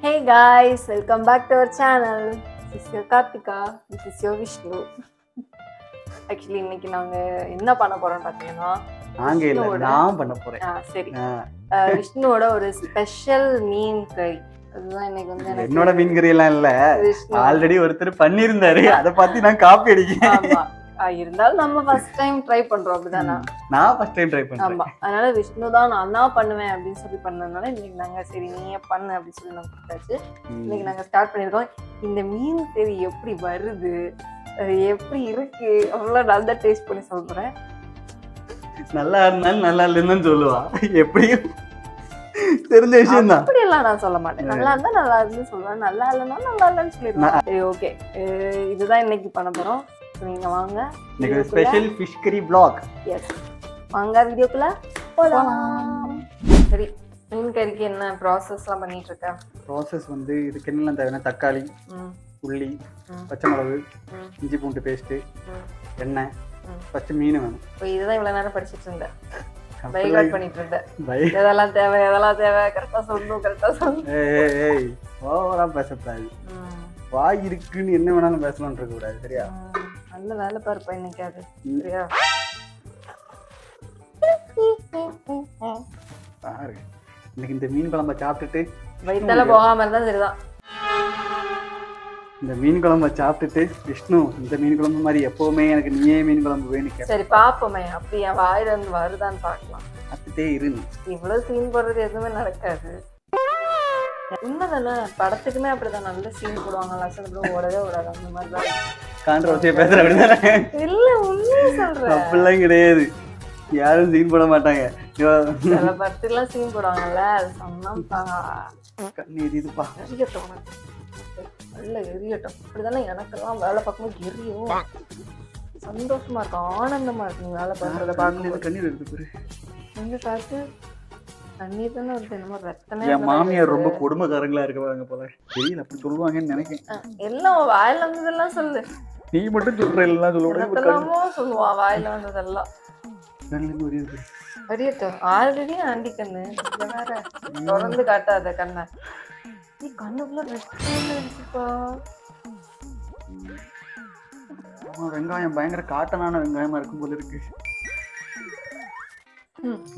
Hey guys, welcome back to our channel. This is your Karthika. This is your Vishnu. Actually, இன்னைக்கு நாங்க என்ன பண்ண போறோம் பாத்தீங்கன்னா நான் பண்ண போறேன். சரி. விஷ்ணுவோட ஒரு ஸ்பெஷல் மீன் கறி. அதுதான் இன்னைக்கு வந்து என்னோட மீன் கறி எல்லாம் இல்ல. ஆல்ரெடி ஒருத்தர் பண்ணிருந்தாரு. அத பார்த்து நான் காப்பி அடிக்கிறேன். ஆமா. இருந்தாலும் நம்ம ஃபர்ஸ்ட் டைம் ட்ரை பண்றோம் அப்படிதானா? நான் ஃபர்ஸ்ட் டைம் ட்ரை பண்றேன். ஆமா. அதனால விஷ்ணு தான் நான் தான் பண்ணுவேன் அப்படினு சொல்லி பண்ணனனால இன்னைக்கு நாங்க சரி நீயே பண்ணு அப்படி சொல்லி நான் கொடுத்தாச்சு. இன்னைக்கு நாங்க ஸ்டார்ட் பண்ணிருக்கோம். இந்த மீன் கறி எப்படி வருது? எப்படி இருக்கு? அவ்வளவு நல்லா டேஸ்ட் பண்ணி சொல்றேன். நல்லா இருந்தாலும் நல்லா இல்லைன்னு சொல்லுவா. எப்படியும் தெரிஞ்ச விஷயம் தான். அப்படி எல்லாம் நான் சொல்ல மாட்டேன். நல்லா இருந்தா நல்லா இருக்குன்னு சொல்றேன். நல்லா இல்லைன்னா நல்லா இல்லைன்னு சொல்லிடுவேன். சரி ஓகே. இதுதான் இன்னைக்கு பண்ண போறோம். நீங்க வாங்க. இன்னைக்கு ஸ்பெஷல் ஃபிஷ் கறி vlog. எஸ். வாங்க வீடியோக்குள்ள போலாம். சரி மீன் கறிக்கு என்ன ப்ராசஸ்லாம் பண்ணிட்டு இருக்க? ப்ராசஸ் வந்து இதுக்கு என்னெல்லாம் தேவைன்னா தக்காளி, உள்ளி, பச்சை மிளகு, இஞ்சி பூண்டு பேஸ்ட், எண்ணெய், ஃபர்ஸ்ட் மீன் வேணும். இப்போ இதுதான் இவ்வளவு நேரம் படிச்சிட்டு இருந்தேன். பைகாட் பண்ணிட்டு இருந்தேன். எதெல்லாம் தேவை கரெக்டா சொல்லணும். ஏய் ஓவரா பேசக்கூடாது. வாய் இருக்குன்னு என்ன வேணாலும் பேசலாம்னு இருக்க கூடாது. சரியா? நல்ல வேலை பாருப்பா இன்னைக்கு அது. சரியா? பாரு இன்னைக்கு இந்த மீன் குழம்ப சாப்பிட்டுட்டு வயித்தால போகாம இருந்தா சரிதான். இந்த மீன் குழம்ப சாப்பிட்டுட்டு விஷ்ணு இந்த மீன் குழம்பு மாதிரி எப்பவுமே எனக்கு நீயே மீன் குழம்பு வேணும். சரி பாப்போமே அப்படி என் வாயில இருந்து வருதான்னு பாக்கலாம். அப்படியே இரு. இவ்வளவு சீன் போடுறது எதுவுமே நடக்காது. உண்மைதானே? படத்துக்குமே அப்படிதான் நல்ல சீன் போடுவாங்க. லட்சணத்துல ஓடவே ஓடாது. அந்த மாதிரிதான் கான்ட்ரோவர்சியா பேசுற அப்படிதானே? இல்ல உண்மையை சொல்றேன். அப்படிலாம் கிடையாது. யாரும் சீன் போட மாட்டாங்க. சில படத்துக்குலாம் சீன் போடுவாங்கல்ல. அது சொன்னா கண்ணு எரியுதுப்பா. எரியட்டும் நல்ல எரியட்டும். அப்படிதானே எனக்கெல்லாம் வேலை பார்க்கும்போது எரியும். சந்தோஷமா இருக்கும், ஆனந்தமா இருக்கும் வேலை பார்க்கறத பார்க்கும்போது. கண்ணீர் எடுத்து போரு. எங்க காத்து தண்ணீர் தானே வருது. என்னமோ ரத்தமே. என் மாமியார் ரொம்ப கொடுமைக்காரங்களா இருக்காங்க போல. தெரியல அப்படி சொல்லுவாங்கன்னு நினைக்கிறேன். எல்லாம் வாயில வந்ததெல்லாம் சொல்லு. நீ மட்டும் சொல்ற எல்லாம் சொல்லலாமோ சொல்லுவா. வாயில வந்ததெல்லாம் வரியட்டும். ஆல்ரெடி ஆண்டி கண்ணு வேற தொடர்ந்து காட்டாத கண்ணை. நீ கண்ணுக்குள்ள இருக்குப்பா. வெங்காயம் பயங்கர காட்டனான வெங்காயமா இருக்கும் போல இருக்கு.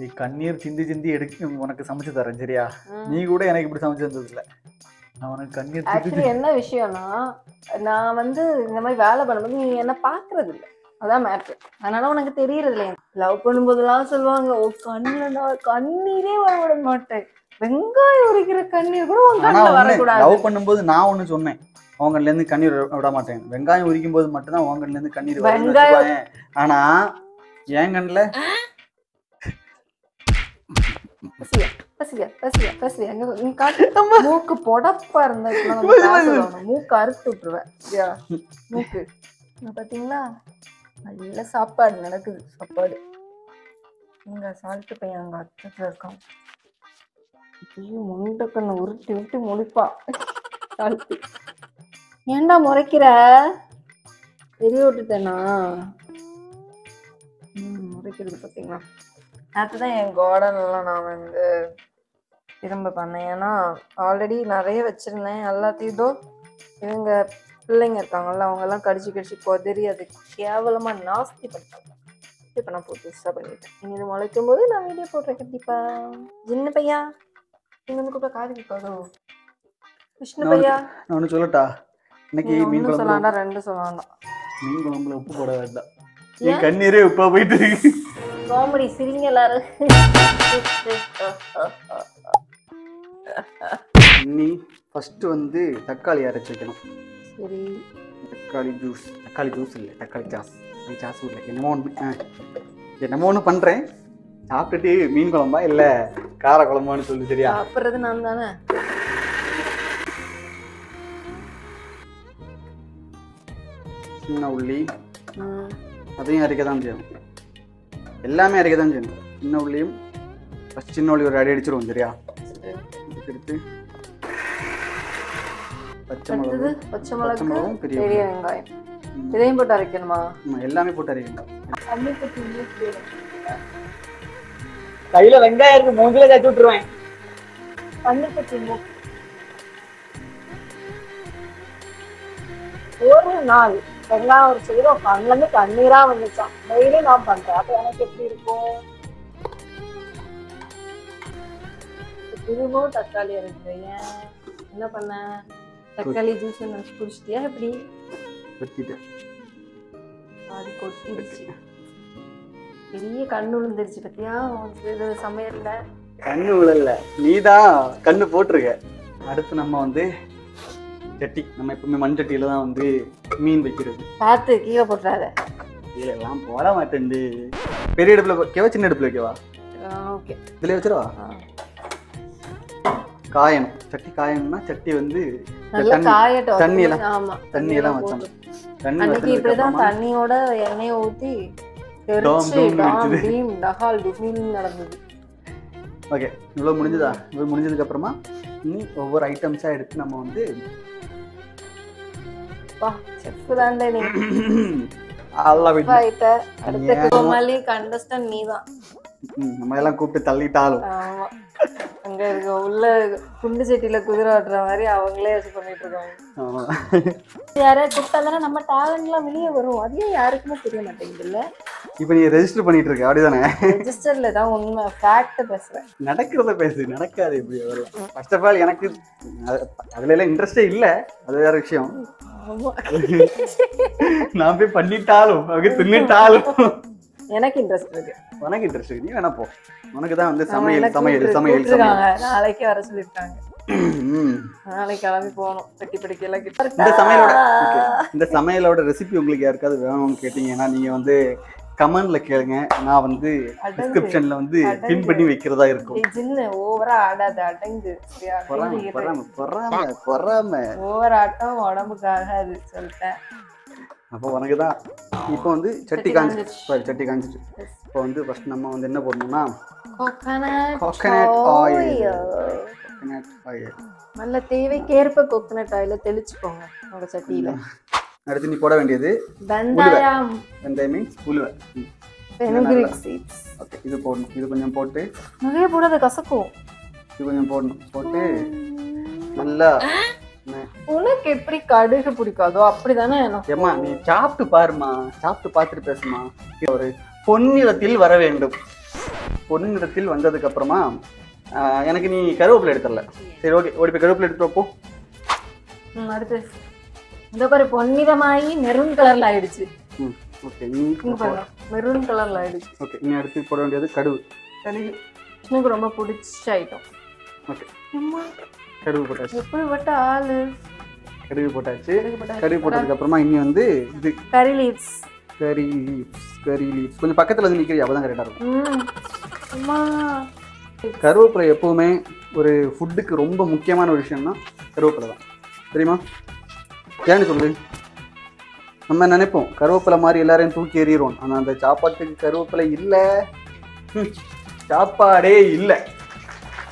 நீ கண்ணீர் சிந்தி சிந்தி எடுக்க உனக்கு சமைச்சு தரேன். சரியா? நீ கூட எனக்கு இப்படி சமைச்சு தந்தது இல்ல. நான் உனக்கு கண்ணீர் ஆக்சுவலி என்ன விஷயம்னா நான் வந்து இந்த மாதிரி வேலை பண்ணும்போது நீ என்ன பாக்குறது இல்லை. அதான் மேட்ரு. அதனால உனக்கு தெரியறது இல்லையா? லவ் பண்ணும்போதெல்லாம் சொல்லுவாங்க ஓ கண்ணுல நான் கண்ணீரே வரவிட மாட்டேன். வெங்காயம் உரிக்கிற கண்ணீர் கூட உன் கண்ணுல வரக்கூடாது. லவ் பண்ணும்போது நான் ஒண்ணு சொன்னேன். உங்கள்ல இருந்து கண்ணீர் விட மாட்டேன். வெங்காயம் உரிக்கும் போது மட்டும்தான் உங்கள்ல இருந்து கண்ணீர் வரும். ஆனா என் கண்ணுல மூக்கு பொடப்பா இருந்தா மூக்கு அறுத்து விட்டுருவேன். மூக்கு பாத்தீங்களா? நல்ல சாப்பாடு நடக்குது. சாப்பாடு இங்க சால்ட்டு பையன் அங்க அத்தத்துல இருக்கான். முண்டை கண்ணை உருட்டி விட்டு முடிப்பா. சால்ட்டு ஏன்டா முறைக்கிற? தெரிய விட்டுட்டேனா? முறைக்கிறது பாத்தீங்களா? நேற்றுதான் என் கார்டன்லாம் நான் வந்து திரும்ப பண்ணேன். ஏன்னா ஆல்ரெடி நிறைய வச்சிருந்தேன். எல்லாத்தையும் இதோ இவங்க பிள்ளைங்க இருக்காங்கல்ல அவங்கெல்லாம் கடிச்சு கொதறி அது கேவலமா நாஸ்தி பண்ணிட்டாங்க. இப்போ நான் புதுசாக பண்ணிட்டேன். இனி இது முளைக்கும் போது நான் வீடியோ போடுறேன் கண்டிப்பா. சின்ன பையா நீங்க வந்து கூட காது கேட்காதோ? விஷ்ணு பையா நான் ஒன்று சொல்லட்டா? இன்னைக்கு மீன் குழம்பு சொல்லலாம்டா. ரெண்டு சொல்லலாம். மீன் குழம்புல உப்பு போட வேண்டாம். என் கண்ணீரே உப்பா போயிட்டு இருக்கு. காமெடி சிரிங்க எல்லாரும். நீ ஃபர்ஸ்ட் வந்து தக்காளி அரைச்சு வைக்கணும். சரி. தக்காளி ஜூஸ் இல்லை தக்காளி சாஸ். சாஸ் இல்லை என்னமோ ஒன்று பண்ணுறேன். சாப்பிட்டுட்டு மீன் குழம்பா இல்லை கார குழம்பான்னு சொல்லி. சரியா? சாப்பிட்றது நான் தானே. சின்ன உள்ளி அதையும் அரைக்க தான் செய்யணும். எல்லாமே அரைக்க தான் செய்யணும். சின்ன உள்ளியும் ஃபஸ்ட் சின்ன உள்ளி ஒரு அடி அடிச்சிருவோம். சரியா? எடுத்து பச்சை மிளகும் பெரிய வெங்காயம் இதையும் போட்டு அரைக்கணுமா? எல்லாமே போட்டு அரைக்கணும். கையில வெங்காயம் இருக்கு மூஞ்சில தச்சு விட்டுருவேன். பண்ணி பத்தி ஒரு நாள் வெங்காயம் உரிச்சதும் கண்ணுல இருந்து கண்ணீரா வந்துச்சான். டெய்லி நான் பண்றேன். அப்ப எனக்கு எப்படி இருக்கும்? திரும்பவும் தக்காளி இருக்கு. ஏன் என்ன பண்ண? தக்காளி ஜூஸ் நினைச்சு குடிச்சிட்டியா? எப்படி அது கொட்டிடுச்சு. பெரிய கண்ணு விழுந்துருச்சு பத்தியா சமையல்ல. கண்ணு விழல, நீதான் கண்ணு போட்டிருக்க. அடுத்து நம்ம வந்து சட்டி, நம்ம எப்பவுமே மண் சட்டியில தான் வந்து மீன் வைக்கிறது. பார்த்து கீழே போட்டுறாத. கீழே எல்லாம் போட மாட்டேன். பெரிய அடுப்புல வைக்கவா சின்ன அடுப்புல வைக்கவா? ஓகே, இதுல வச்சிருவா. காயணும், சட்டி காயணும்னா சட்டி வந்து நல்லா காயட்டும். தண்ணி எல்லாம் வச்சோம். தண்ணி அன்னைக்கு இப்படிதான் தண்ணியோட எண்ணெயை ஊத்தி நடந்தது. ஓகே, இவ்வளவு முடிஞ்சதா? இவ்வளவு முடிஞ்சதுக்கு அப்புறமா இனி ஒவ்வொரு ஐட்டம்ஸா எடுத்து நம்ம வந்து நம்ம எல்லாம் கூப்பிட்டு தள்ளிட்டாலும் அங்க இருக்க உள்ள குண்டு சட்டியில குதிரை ஓட்டுற மாதிரி அவங்களே வச்சு பண்ணிட்டு இருக்காங்க. யாரையா கூப்பிட்டாதானே நம்ம டேலண்ட் எல்லாம் வெளியே வரும். அதே யாருக்குமே தெரிய மாட்டேங்குது இல்ல. இப்ப நீ ரெஜிஸ்டர் பண்ணிட்டு இருக்க அப்படிதானே? ரெஜிஸ்டர்ல தான் உண்மை ஃபேக்ட் பேசுறேன். நடக்கிறத பேசு, நடக்காது எப்படி வரும்? ஃபர்ஸ்ட் ஆஃப் ஆல் எனக்கு அதுல எல்லாம் இன்ட்ரெஸ்டே இல்ல, அது வேற விஷயம். நான் போய் பண்ணிட்டாலும் அவங்க தின்னுட்டாலும் எனக்கு இன்ட்ரெஸ்ட் இருக்கு. உனக்கு இன்ட்ரெஸ்ட் இருக்கு, நீ வேணா போ. உனக்கு தான் வந்து சமையல் சமையல் சமையல் நாளைக்கு வர சொல்லிருக்காங்க. நாளைக்கு கிளம்பி போகணும். பெட்டி படிக்கலாம். இந்த சமையலோட ரெசிபி உங்களுக்கு யாருக்காவது வேணும்னு கேட்டீங்கன்னா நீங்க வந்து கமெண்ட்ல கேளுங்க. நான் வந்து டிஸ்கிரிப்ஷன்ல வந்து பின் பண்ணி வைக்கிறதா இருக்கும். ஜின்னு ஓவரா ஆடாத, அடங்கு. பொறாம ஓவர் ஆட்டம் உடம்புக்கு ஆகாது சொல்லிட்டேன். அப்போ உனக்கு தான். இப்போ வந்து சட்டி காஞ்சிட்டு இப்போ வந்து ஃபர்ஸ்ட் நம்ம வந்து என்ன போடணும்னா கோகனட் ஆயில். நல்ல தேவைக்கேற்ப கோகனட் ஆயில தெளிச்சுக்கோங்க உங்க சட்டியில. அடுத்து நீ போட வேண்டியது வெந்தயம். வெந்தயம் மீன்ஸ் உலுவை. fenugreek seeds. ஓகே, இது போடணும். இது கொஞ்சம் போட்டு நிறைய போடாத, கசக்கும். இது கொஞ்சம் போடணும். போட்டு நல்லா. உனக்கு எப்படி கடுகு பிடிக்காதோ அப்படிதானே எனக்கு. ஏமா நீ சாப்பிட்டு பாருமா, சாப்பிட்டு பார்த்துட்டு பேசுமா. ஒரு பொன்னிறத்தில் வர வேண்டும். பொன்னிறத்தில் வந்ததுக்கு அப்புறமா எனக்கு நீ கருவேப்பிலை எடுத்துடல. சரி ஓகே, ஓடி போய் கருவேப்பிலை எடுத்து வைப்போம். அடுத்து இந்த பாரு பொன்னிறமாயி மெரூன் கலர்ல ஆயிடுச்சு. ஓகே, நீ மெரூன் கலர்ல ஆயிடுச்சு. ஓகே, நீ அடுத்து போட வேண்டியது கடுகு. எனக்கு ரொம்ப பிடிச்ச ஐட்டம். ஓகே, கடுகு போட்டாச்சு. எப்படிப்பட்ட ஆளு. கடுகு போட்டாச்சு. கடுகு போட்டதுக்கு அப்புறமா இனி வந்து இது கரி லீவ்ஸ். கரி லீவ்ஸ் கொஞ்சம் பக்கத்துல வந்து நிக்கிறியா? அப்பதான் கரெக்டா இருக்கும். கருவேப்பிலை எப்பவுமே ஒரு ஃபுட்டுக்கு ரொம்ப முக்கியமான ஒரு விஷயம்னா கருவேப்பிலை தான், தெரியுமா? ஏன்னு சொல்லு. நம்ம நினைப்போம் கருவேப்பிலை மாதிரி எல்லாரையும் தூக்கி எறிகிறோம். ஆனால் அந்த சாப்பாட்டுக்கு கருவேப்பிலை இல்லை, சாப்பாடே இல்லை.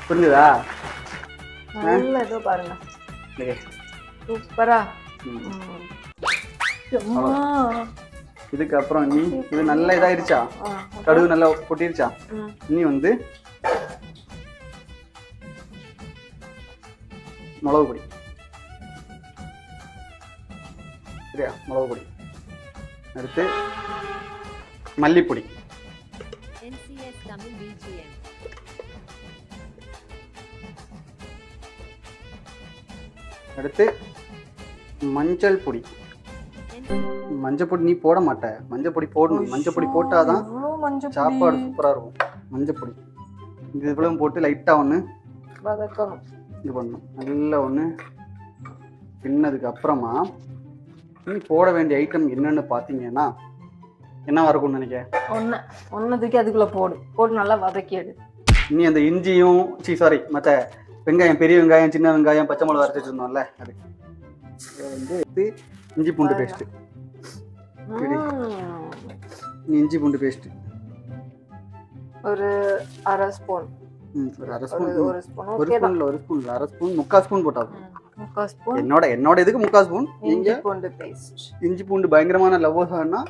புரிஞ்சுதா? பாருங்க சூப்பரா. இதுக்கப்புறம் நீ இது நல்லா இதாயிருச்சா? கடுகு நல்லா கொட்டிருச்சா? நீ வந்து மிளகு பொடி. சரியா? மிளகு பொடி. அடுத்து மல்லிப்பொடி. அடுத்து மஞ்சள் பொடி. மஞ்சள் பொடி நீ போட மாட்ட, மஞ்சள் பொடி போடணும். மஞ்சள் பொடி போட்டாதான் சாப்பாடு சூப்பரா இருக்கும். மஞ்சள் பொடி இது இவ்வளவு போட்டு லைட்டா ஒன்று வதக்கணும். இது பண்ணணும். நல்லா ஒன்று பின்னதுக்கு அப்புறமா நீ போட வேண்டிய ஐட்டம் என்னன்னு பார்த்தீங்கன்னா என்னவா இருக்கும்னு நினைக்கிறேன். ஒன்னதுக்கு அதுக்குள்ள போட்டு நல்லா வதக்கிடு. நீ அந்த இஞ்சியும் மற்ற வெங்காயம், பெரிய வெங்காயம், சின்ன வெங்காயம், பச்சை மிளகா அரைச்சிட்டு இருந்தோம்ல, அது வந்து இஞ்சி பூண்டு பேஸ்ட். இஞ்சி பூண்டு பேஸ்ட் ஒரு அரை ஸ்பூன். அரை ஸ்பூன் 3/4 ஸ்பூன் போட்டாலும். என்னோட இதுக்கு 3/4 ஸ்பூன். நீங்க இஞ்சி பூண்டு பயங்கரமான லவ்வர்ஸ்னா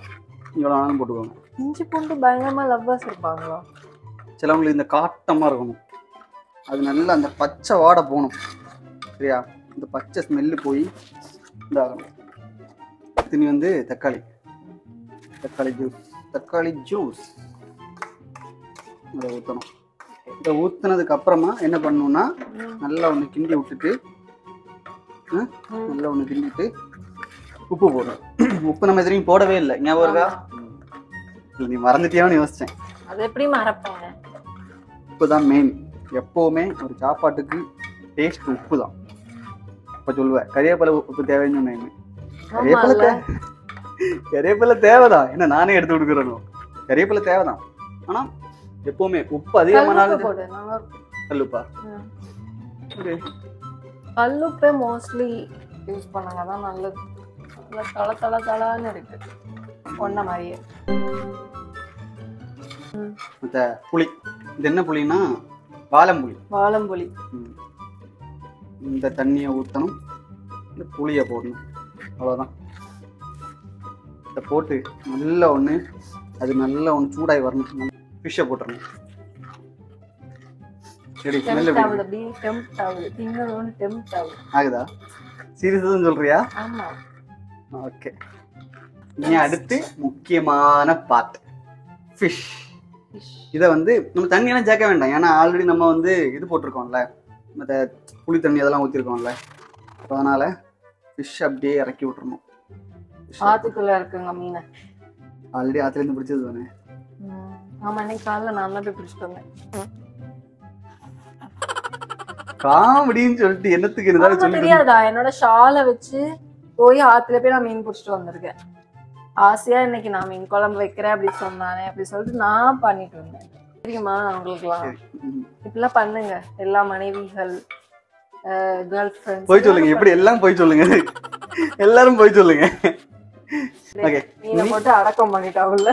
இவ்வளோ வேணாலும் போட்டுக்கோங்க. இஞ்சி பூண்டு பயங்கரமா லவ்வர்ஸ் இருப்பாங்களா? சிலவங்களுக்கு இந்த காட்டமாக இருக்கணும், அது நல்லா அந்த பச்சை வாடை போகணும். சரியா? இந்த பச்சை ஸ்மெல்லு போய் இதாகணும். அடுத்து நீ வந்து தக்காளி ஜூஸ் இதை ஊற்றணும். இதை ஊற்றுனதுக்கு அப்புறமா என்ன பண்ணணும்னா நல்லா ஒன்று கிண்டி விட்டுட்டு நல்லா ஒன்று கிண்டிட்டு உப்பு போடணும். உப்பு நம்ம எதிரையும் போடவே இல்லை, ஞாபகம் இருக்கா? இல்லை, நீ மறந்துட்டியான்னு யோசிச்சேன். அது எப்படி மறப்பாங்க? உப்பு தான் மெயின். எப்போவுமே ஒரு சாப்பாட்டுக்கு டேஸ்ட் உப்பு தான். இப்போ சொல்லுவேன் கறிவேப்பிலை உப்பு தேவைன்னு சொன்னேன். கறிவேப்பிலை தேவைதான், என்ன நானே எடுத்து கொடுக்குறேன். கறிவேப்பிலை தேவைதான், ஆனா எப்பவுமே உப்பு அதிகமானாலும் கல்லுப்பா கல்லுப்பே மோஸ்ட்லி யூஸ் பண்ணாங்க தான் நல்லது. தள தள தளன்னு இருக்கு ஒன்ன மாதிரியே. மற்ற புளி, இது என்ன புளின்னா வாழம்புளி. இந்த தண்ணியை ஊற்றணும், இந்த புளியை போடணும், அவ்வளோதான். இதை போட்டு நல்லா ஒன்று அது நல்லா ஒன்று சூடாகி வரணும். ஃபிஷ்ஷை போட்டுறணும். சரி, ஆகுதா? சீரியஸா சொல்றியா? ஓகே. இனி அடுத்து முக்கியமான பார்ட் ஃபிஷ். இதை வந்து நம்ம தண்ணியெல்லாம் சேர்க்க வேண்டாம், ஏன்னா ஆல்ரெடி நம்ம வந்து இது போட்டிருக்கோம்ல, மற்ற புளி தண்ணி அதெல்லாம் ஊற்றிருக்கோம்ல. அதனால ஃபிஷ் அப்படியே இறக்கி விட்டுறணும். ஆத்துக்குள்ள இருக்குங்க மீன், ஆல்ரெடி ஆத்துலேருந்து பிடிச்சது தானே. ஆமா, இன்னைக்கு காலைல நான் தான் போய் பிடிச்சிட்டு வந்தேன். காமெடின்னு சொல்லிட்டு என்னத்துக்கு இருந்தாலும் சொல்லி தெரியாதா? என்னோட ஷாலை வச்சு போய் ஆத்துல போய் நான் மீன் பிடிச்சிட்டு வந்திருக்கேன். ஆசையா இன்னைக்கு நான் மீன் குழம்பு வைக்கிறேன் அப்படி சொன்னானே, அப்படி சொல்லிட்டு நான் பண்ணிட்டு வந்தேன். தெரியுமா உங்களுக்குலாம்? இப்படிலாம் பண்ணுங்க எல்லா மனைவிகள், கேர்ள் ஃப்ரெண்ட்ஸ். போய் சொல்லுங்க, எப்படி எல்லாம் போய் சொல்லுங்க, எல்லாரும் போய் சொல்லுங்க. ஓகே, மீனை போட்டு அடக்கம் பண்ணிட்டாவுல்ல.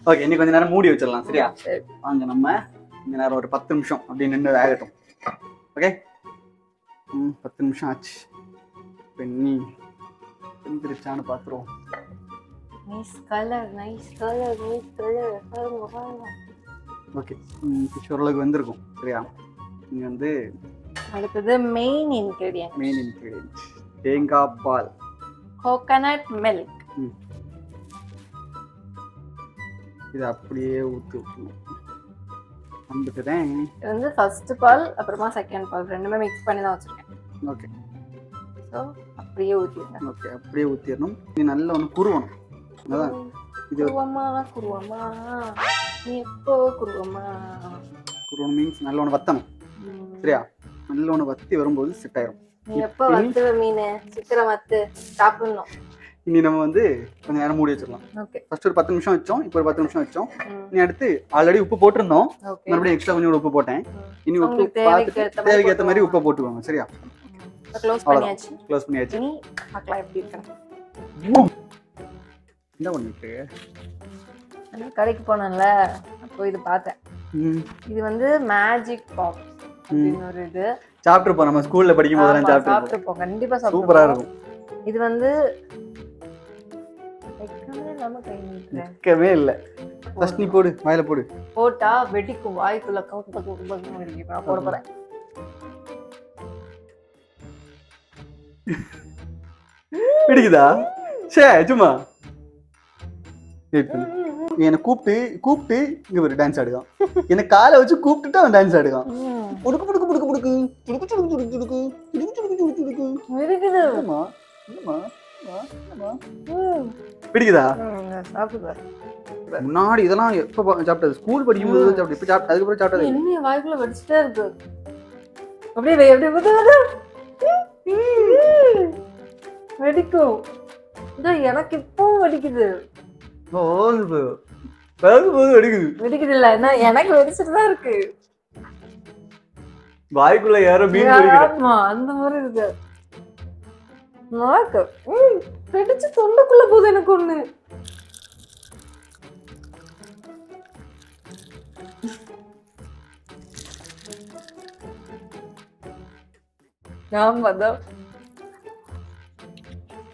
ஓகே, இன்னைக்கு கொஞ்ச நேரம் மூடி வச்சிடலாம். சரியா? வாங்க நம்ம இந்த நேரம் ஒரு 10 நிமிஷம் அப்படி நின்று வேகட்டும். ஓகே, 10 நிமிஷம் ஆச்சு. பெண்ணி வெந்திருச்சான்னு பார்த்துருவோம். ஓகே, ஃபிஷ் ஓரளவுக்கு வெந்திருக்கும். சரியா? இங்கே வந்து அடுத்தது மெயின் இன்கிரீடியன்ட் தேங்காய் பால், கோகனட் மில்க். இது அப்படியே ஊற்றி விட்டுணும். வந்துட்டுதான் இது வந்து ஃபர்ஸ்ட் பால் அப்புறமா செகண்ட் பால் ரெண்டுமே மிக்ஸ் பண்ணி தான் வச்சிருக்கேன். ஓகே, ஸோ அப்படியே ஊற்றிடுங்க. ஓகே, அப்படியே ஊற்றிடணும். இது நல்லா ஒன்று குருவணும். அதான் இது குருவமா நீ எப்போ குருவமா குருவணும் மீன்ஸ் நல்ல ஒன்று வத்தணும். சரியா? நல்ல ஒன்று வத்தி வரும்போது செட் ஆயிரும். நீ எப்போ வத்துவ மீன் சீக்கிரம் வத்து சாப்பிடணும். இனி நம்ம வந்து கொஞ்ச நேரம் மூடி வச்சிடலாம். ஃபர்ஸ்ட் ஒரு 10 நிமிஷம் வச்சோம், இப்போ ஒரு 10 நிமிஷம் வச்சோம். இனி அடுத்து ஆல்ரெடி உப்பு போட்டிருந்தோம், மறுபடியும் எக்ஸ்ட்ரா கொஞ்சம் உப்பு போட்டேன். இனி உப்பு பார்த்துட்டு தேவைக்கு ஏற்ற மாதிரி உப்பை போட்டுக்கோங்க. சரியா? க்ளோஸ் பண்ணியாச்சு. இனி பார்க்கலாம் எப்படி இருக்கு. என்ன பண்ணிட்டு கடைக்கு போனேன்ல, அப்போ இது பார்த்தேன். இது வந்து மேஜிக் பாப் அப்படின்னு ஒரு இது சாப்பிட்டுருப்போம். நம்ம ஸ்கூல்ல படிக்கும் போதெல்லாம் சாப்பிட்டுருப்போம், கண்டிப்பா சூப்பரா இருக்கும். இது வந்து வெக்கமே இல்லை. ஃபர்ஸ்ட் நீ போடு, வாயில போடு. போட்டா வெடிக்கும், வாய்க்குள்ள வெடிக்கும். நான் போட போறேன். பிடிக்குதா? சே சும்மா என்னை கூப்பிட்டு இங்க ஒரு டான்ஸ் ஆடுதான். என்னை காலை வச்சு கூப்பிட்டுட்டு அவன் டான்ஸ் ஆடுதான். புடுக்கு புடுக்கு புடுக்கு புடுக்கு புடுக்கு சுடுக்கு சுடுக்கு சுடுக்கு சுடுக்கு சுடுக்கு சுடுக்கு இருக்குது. பிடிக்குதா? முன்னாடி இதெல்லாம் எப்ப சாப்பிட்டது? ஸ்கூல் படிக்கும் போது சாப்பிட்டு, இப்ப சாப்பிட்டு அதுக்கப்புறம் சாப்பிட்டது என்ன? வாய்க்குள்ள வெடிச்சிட்டே இருக்கு. அப்படியே வெடிக்கும். எனக்கு இப்போ வெடிக்குது. வெடிக்குது இல்ல, எனக்கு வெடிச்சிட்டு தான் இருக்கு. வாய்க்குள்ள யாரோ மீன் அந்த மாதிரி இருக்கு. வெடிச்சு தொண்டைக்குள்ள போகுது எனக்கு ஒண்ணு.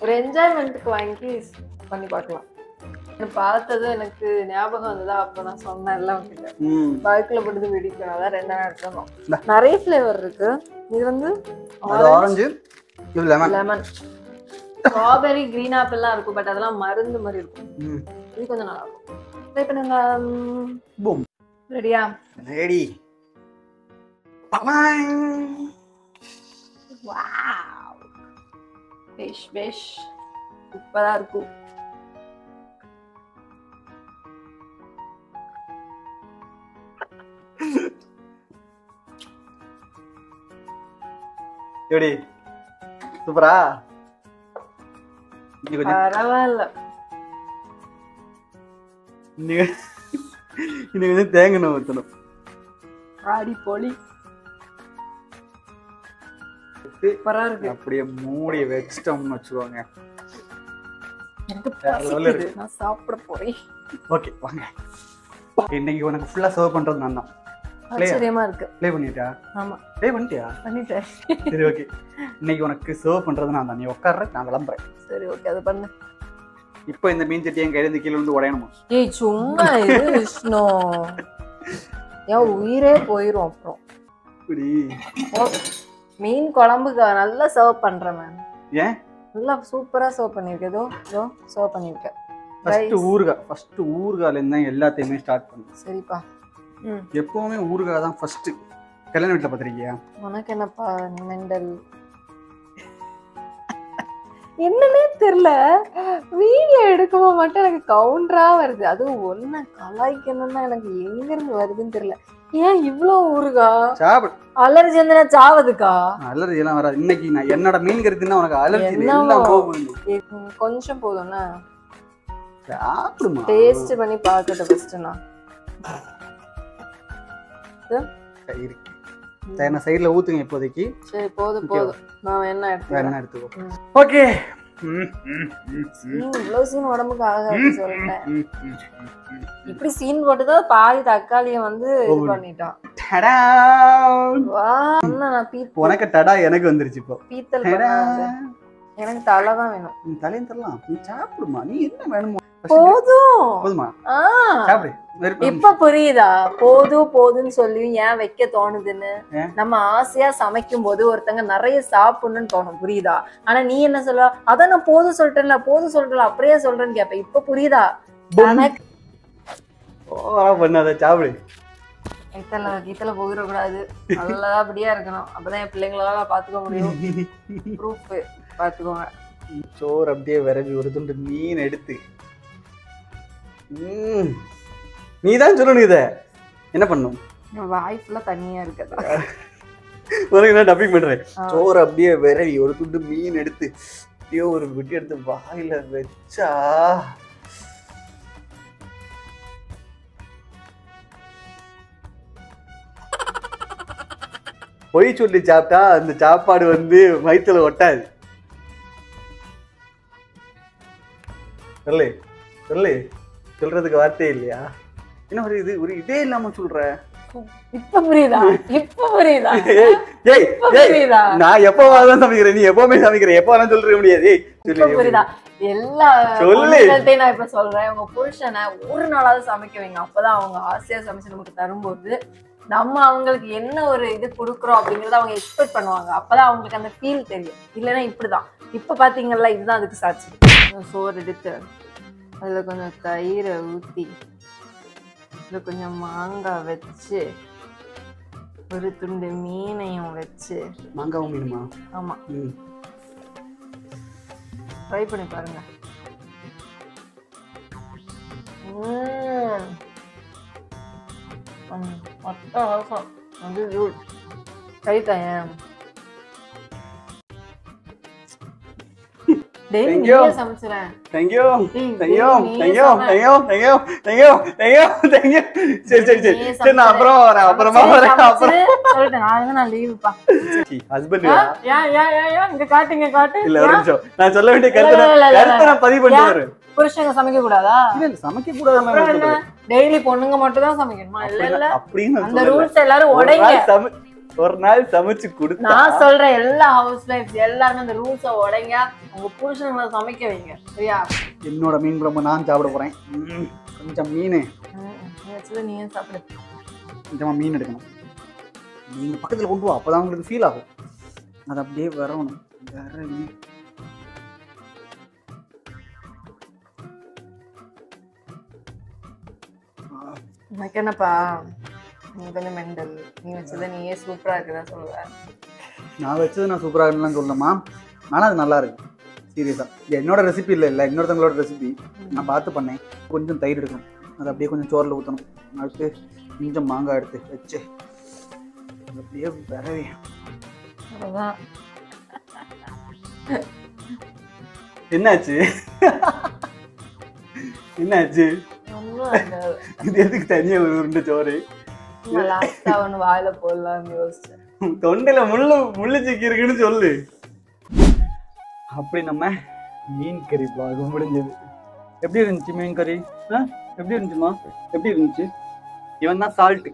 ஒரு என்ஜாய்மெண்ட்டுக்கு வாங்கி பண்ணி பார்க்கலாம். பார்த்தது எனக்கு ஞாபகம் வந்ததா, அப்ப நான் சொன்னேன் எல்லாம் வாய்க்குள்ள போட்டு வெடிக்கணும். அதான் 2 எடுக்கணும். நிறைய ஃபிளேவர் இருக்கு. இது வந்து ஆரஞ்சு, இது லெமன். ஸ்ட்ராபெரி கிரீன் ஆப்பிள்லாம் இருக்கும், பட் அதெல்லாம் மருந்து மாதிரி இருக்கும். இது கொஞ்சம் நல்லா இருக்கும். ட்ரை பண்ணுங்க. பூம். ரெடியா? ரெடி. வாவ், பேஷ் சூப்பரா இருக்கும். எப்படி சூப்பரா? பரவாயில்ல. இன்னைக்கு வந்து தேங்காய் எண்ணெய் ஊற்றணும். ஆடி பொலி சூப்பரா இருக்கு. அப்படியே மூடி வச்சிட்டோம்னு வச்சுக்கோங்க. எனக்கு பசிக்குது, நான் சாப்பிட போறேன். ஓகே வாங்க. இன்னைக்கு உனக்கு ஃபுல்லா சர்வ் பண்றது நான் தான். ஆச்சரியமா இருக்கு. ப்ளே பண்ணிட்டியா? ஆமா ப்ளே பண்ணிட்டியா? பண்ணிட்டேன். சரி ஓகே. இன்னைக்கு உனக்கு சர்வ் பண்றது நான் தான். நீ உட்கார்ற, நான் விளம்புறேன். சரி ஓகே, அது பண்ணு. இப்போ இந்த மீன் சட்டி என் கையில இருந்து கீழே வந்து உடையணுமா? ஏய் சும்மா இது விஷ்ணு, ஏன் உயிரே போயிரும் அப்புறம். இப்படி மீன் குழம்புக்கு நல்லா சர்வ் பண்றேன் மேம். ஏன் நல்லா சூப்பரா சர்வ் பண்ணிருக்கேன். ஏதோ சர்வ் பண்ணிருக்கேன். ஃபர்ஸ்ட் ஊறுகால இருந்தா எல்லாத்தையுமே ஸ்டார்ட் பண்ணு. சரிப்பா. எப்பவுமே ஊறுகாய் தான் ஃபர்ஸ்ட். கல்யாண வீட்டுல பாத்திருக்கியா? உனக்கு என்னப்பா மெண்டல்? என்னன்னே தெரியல, வீடியோ எடுக்கும்போது மட்டும் எனக்கு கவுண்டரா வருது. அதுவும் ஒன்ன கலாய்க்கணும்னா எனக்கு எங்க இருந்து வருதுன்னு தெரியல. ஏன் இவ்ளோ ஊறுகா? சாப்பிடு. அலர்ஜி வந்து நான் சாவதுக்கா? அலர்ஜி எல்லாம் வராது. இன்னைக்கு நான் என்னோட மீன் கருத்துன்னா உனக்கு அலர்ஜி எல்லாம் போகும். கொஞ்சம் போதும்னா சாப்பிடுமா? டேஸ்ட் பண்ணி பார்க்கட்டும் ஃபர்ஸ்ட். நான் தேன சைடுல ஊத்துங்க இப்போதைக்கு. சரி போதும். நான் என்ன எடுத்துக்கோ. ஓகே. இவ்வளவு சீன் உடம்புக்கு ஆகாது சொல்லிட்டேன். இப்படி சீன் போட்டுதான் பாதி தக்காளிய வந்து இது பண்ணிட்டான். உனக்கு டடா, எனக்கு வந்துருச்சு இப்போ. பீத்தல் எனக்கு தலைதான் வேணும். தலையும் தரலாம். நீ சாப்பிடுமா? நீ என்ன வேணுமோ போதுமா? சாப்பிடு. இப்ப புரியுதா? போதும்னு சொல்லி ஏன் வைக்க தோணுதுன்னு? நம்ம ஆசையா சமைக்கும் போது ஒருத்தங்க நிறைய சாப்பிடணும்னு தோணும், புரியுதா? ஆனா நீ என்ன சொல்ல, அதான் நான் போதும் சொல்லிட்டேன்ல அப்படியே சொல்றேன்னு கேப்ப. இப்ப புரியுதா? பண்ணாத, சாப்பிடு. கீத்தல போகிட கூடாது, நல்லபடியா இருக்கணும். அப்பதான் என் பிள்ளைங்களால பாத்துக்க முடியும். ப்ரூஃப் பாத்துக்கோங்க. சோறு அப்படியே விரவி ஒரு துண்டு மீன் எடுத்து நீதான் சொல்லணும். இத என்ன பண்ணும்? வாய் ஃபுல்லா தண்ணியா இருக்கதா? உனக்கு என்ன டப்பிங் பண்றேன். சோறு அப்படியே விரவி ஒரு துண்டு மீன் எடுத்து அப்படியே ஒரு விட்டி எடுத்து வாயில வச்சா பொய் சொல்லி சாப்பிட்டா அந்த சாப்பாடு வந்து வயிற்றுல ஒட்டாது. சொல்லு சொல்றதுக்கு வார்த்தையே இல்லையா? என்ன ஒரு இதே இல்லாம சொல்ற? இப்ப புரியுதா? நான் எப்பவாதான் சமைக்கிறேன், நீ எப்பவுமே சமைக்கிறேன். எப்ப வேணா சொல்ல முடியாது. புரியுதா? எல்லா சொல்லுங்கள்ட்டையும் நான் இப்ப சொல்றேன், உங்க புருஷனை ஒரு நாளாவது சமைக்க வைங்க. அப்பதான் அவங்க ஆசையா சமைச்சு நமக்கு தரும்போது நம்ம அவங்களுக்கு என்ன ஒரு இது கொடுக்குறோம் அப்படிங்கறத அவங்க எக்ஸ்பெக்ட் பண்ணுவாங்க. அப்பதான் அவங்களுக்கு அந்த ஃபீல் தெரியும். இல்லைன்னா இப்படிதான். இப்ப பாத்தீங்கல்ல, இதுதான் அதுக்கு சாட்சி. சோறு எடுத்து அதுல கொஞ்சம் தயிரை ஊத்தி இதுல கொஞ்சம் மாங்காய் வச்சு ஒரு துண்டு மீனையும் வச்சு. மாங்காவும் மீனுமா? ஆமா, ட்ரை பண்ணி பாருங்க. கைத்தேன் சமைச்சிரேன். புருஷங்க சமைக்க கூடாதா? சமைக்க கூடாது. டெய்லி பொண்ணுங்க மட்டும் தான் சமைக்கணுமா? இல்ல அந்த ரூல்ஸ் எல்லாரும் உடைங்க. ஒரு நாள் சமைச்சு கொடுத்து நான் சொல்றேன், எல்லா ஹவுஸ் லைஃப்ஸ் எல்லாரும் அந்த ரூல்ஸை உடைங்க. உங்க புருஷங்களை சமைக்க வைங்க, சரியா? என்னோட மீன் குழம்பு நான் சாப்பிட போறேன். கொஞ்சம் மீன் நீ சாப்பிடு. கொஞ்சமா மீன் எடுக்கணும். நீங்க பக்கத்துல கொண்டு வா, அப்பதான் உங்களுக்கு ஃபீல் ஆகும். அது அப்படியே வரணும். எனக்கு என்னப்பா நீ கொஞ்சம் மெண்டல். நீ வச்சதை நீயே சூப்பரா இருக்குதா சொல்லுவ. நான் வச்சது நான் சூப்பராக இருக்குன்னு சொல்லலாமா, ஆனால் அது நல்லா இருக்கு சீரியஸாக. இது என்னோட ரெசிபி இல்லை இன்னொருத்தவங்களோட ரெசிபி. நான் பார்த்து பண்ணேன். கொஞ்சம் தயிர் எடுக்கணும், அது அப்படியே கொஞ்சம் சோறில் ஊற்றணும், அடுத்து கொஞ்சம் மாங்காய் எடுத்து வச்சு அப்படியே வரவே. அதான் என்னாச்சு என்னாச்சு? ஒன்றும் ஆகாது. இது எதுக்கு தனியாக ஒரு உருண்டை சோறு? லாஸ்டா ஒன்று வாயில போடலாம்னு யோசிச்சேன். தொண்டையில முள்ளு சிக்கி இருக்குன்னு சொல்லு. அப்படி நம்ம மீன் கறி vlog முடிஞ்சது. எப்படி இருந்துச்சு மீன் கறி? எப்படி இருந்துச்சுமா? எப்படி இருந்துச்சு? இவன் தான் சால்ட்டு.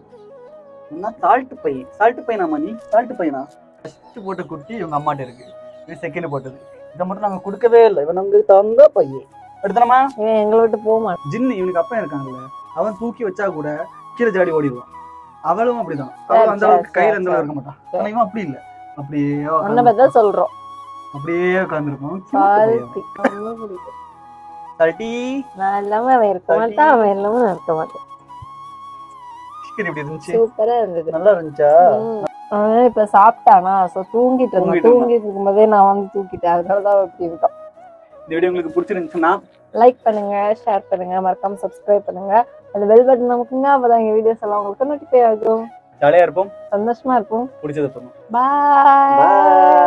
இவன் தான் சால்ட்டு பையனாமா? நீ சால்ட்டு பையனா? ஃபர்ஸ்ட் போட்ட குட்டி இவங்க அம்மாட்ட இருக்கு, இது செகண்ட் போட்டது. இதை மட்டும் நாங்கள் கொடுக்கவே இல்லை. இவன் நமக்கு தந்த பையன் எடுத்தனமா. இவன் எங்களை விட்டு போக மாட்டான். ஜின்னு இவனுக்கு அப்பா இருக்காங்கல்ல, அவன் தூக்கி வச்சா கூட கீழே ஜாடி ஓடிடுவான். அவளும் அப்படிதான். அவளும் அந்த அளவுக்கு கையில இருந்த இருக்க மாட்டான். ஆனா இவன் அப்படி இல்லை, அப்படியே சொல்றோம். அப்படியே உட்காந்துருக்கும். நான் இல்லாம அவன் இருக்க மாட்டான், அவன் இல்லாம நான் இருக்க மாட்டேன். எப்படி இருந்துச்சு? சூப்பரா இருந்தது. நல்லா இருந்துச்சா? அவன் இப்ப சாப்பிட்டானா, தூங்கிட்டு இருக்கும்போதே நான் வந்து தூக்கிட்டேன். அதனாலதான் இப்படி இருக்கான். இந்த வீடியோ உங்களுக்கு பிடிச்சிருந்துச்சுன்னா லைக் பண்ணுங்க, ஷேர் பண்ணுங்க, மறக்காம சப்ஸ்கிரைப் பண்ணுங்க. அந்த பெல் பட்டன் நமக்குங்க, அப்பதான் எங்க வீடியோஸ் எல்லாம் உங்களுக்கு நோட்டிஃபை ஆகும். ஜாலியா இருப்போம், சந்தோஷமா இருப்போம். பிடிச்சதை பண்ணுவோம். பாய்.